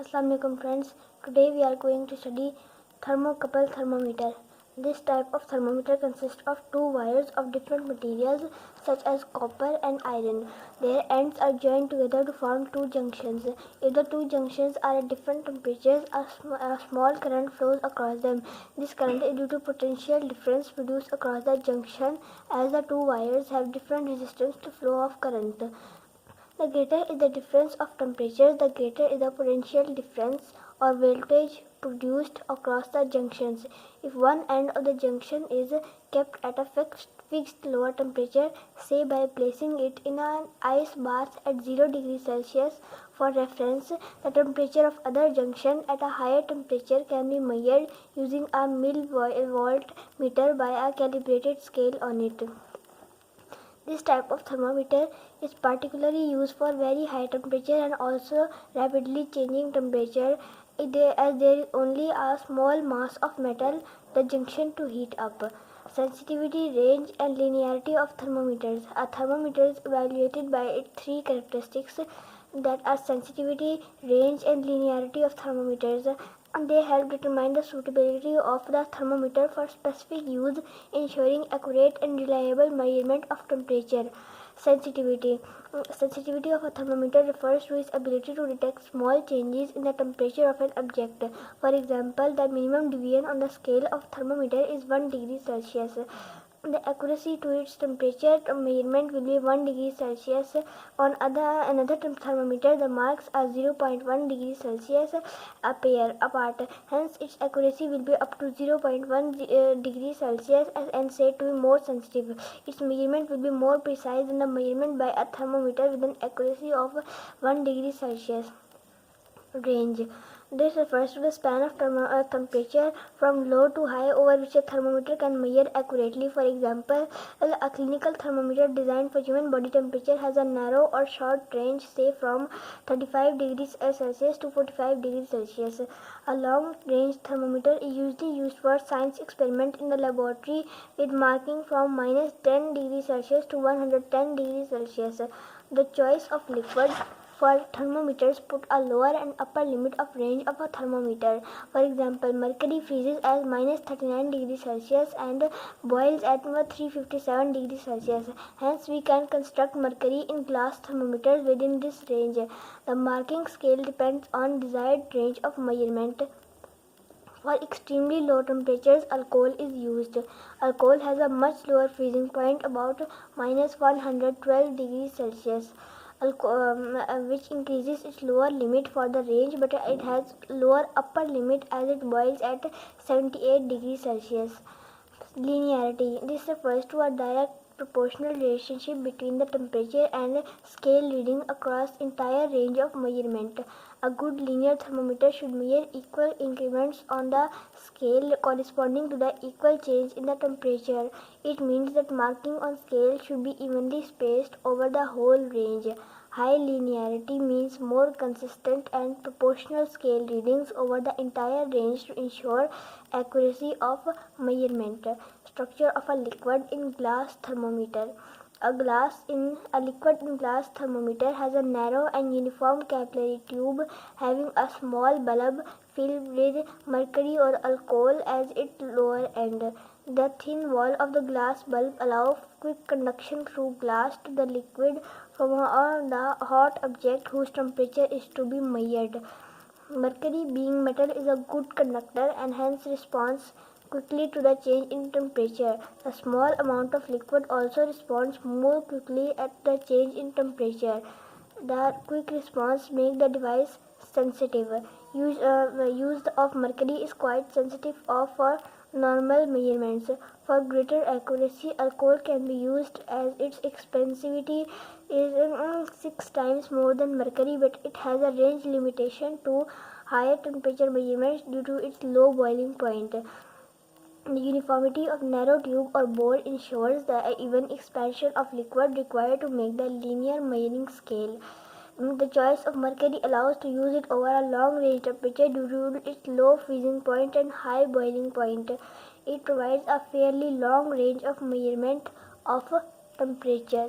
Assalamualaikum friends. Today we are going to study thermocouple thermometer. This type of thermometer consists of two wires of different materials such as copper and iron. Their ends are joined together to form two junctions. If the two junctions are at different temperatures, a small current flows across them. This current is due to potential difference produced across the junction, as the two wires have different resistance to flow of current. The greater is the difference of temperature, the greater is the potential difference or voltage produced across the junctions. If one end of the junction is kept at a fixed lower temperature, say by placing it in an ice bath at 0 degrees Celsius, for reference, the temperature of other junction at a higher temperature can be measured using a millivolt meter by a calibrated scale on it. This type of thermometer is particularly used for very high temperature and also rapidly changing temperature, as there is only a small mass of metal, the junction, to heat up. Sensitivity, range and linearity of thermometers. A thermometer is evaluated by its three characteristics, that are sensitivity, range and linearity of thermometers. They help determine the suitability of the thermometer for specific use, ensuring accurate and reliable measurement of temperature. Sensitivity. Sensitivity of a thermometer refers to its ability to detect small changes in the temperature of an object. For example, the minimum deviation on the scale of thermometer is 1 degree Celsius. The accuracy to its temperature measurement will be 1 degree Celsius. On another thermometer, the marks are 0.1 degree Celsius apart. Hence, its accuracy will be up to 0.1 degree Celsius and said to be more sensitive. Its measurement will be more precise than the measurement by a thermometer with an accuracy of 1 degree Celsius. Range. This refers to the span of temperature from low to high over which a thermometer can measure accurately. For example, a clinical thermometer designed for human body temperature has a narrow or short range, say from 35 degrees Celsius to 45 degrees Celsius. A long-range thermometer is usually used for science experiment in the laboratory, with marking from -10 degrees Celsius to 110 degrees Celsius. The choice of liquid for thermometers put a lower and upper limit of range of a thermometer. For example, mercury freezes at -39 degrees Celsius and boils at 357 degrees Celsius. Hence, we can construct mercury in glass thermometers within this range. The marking scale depends on desired range of measurement. For extremely low temperatures, alcohol is used. Alcohol has a much lower freezing point, about -112 degrees Celsius. Which increases its lower limit for the range, but it has lower upper limit as it boils at 78 degrees Celsius. Linearity. This refers to a direct proportional relationship between the temperature and scale reading across entire range of measurement. A good linear thermometer should measure equal increments on the scale corresponding to the equal change in the temperature. It means that marking on scale should be evenly spaced over the whole range. High linearity means more consistent and proportional scale readings over the entire range to ensure accuracy of measurement. Structure of a liquid in glass thermometer. A liquid in glass thermometer has a narrow and uniform capillary tube having a small bulb filled with mercury or alcohol as its lower end. The thin wall of the glass bulb allows quick conduction through glass to the liquid from the hot object whose temperature is to be measured. Mercury, being metal, is a good conductor and hence responds quickly to the change in temperature. A small amount of liquid also responds more quickly at the change in temperature. The quick response makes the device sensitive. Use of mercury is quite sensitive for normal measurements. For greater accuracy, alcohol can be used as its expensivity is 6 times more than mercury, but it has a range limitation to higher temperature measurements due to its low boiling point. The uniformity of narrow tube or bore ensures the even expansion of liquid required to make the linear measuring scale. The choice of mercury allows to use it over a long range temperature due to its low freezing point and high boiling point. It provides a fairly long range of measurement of temperature.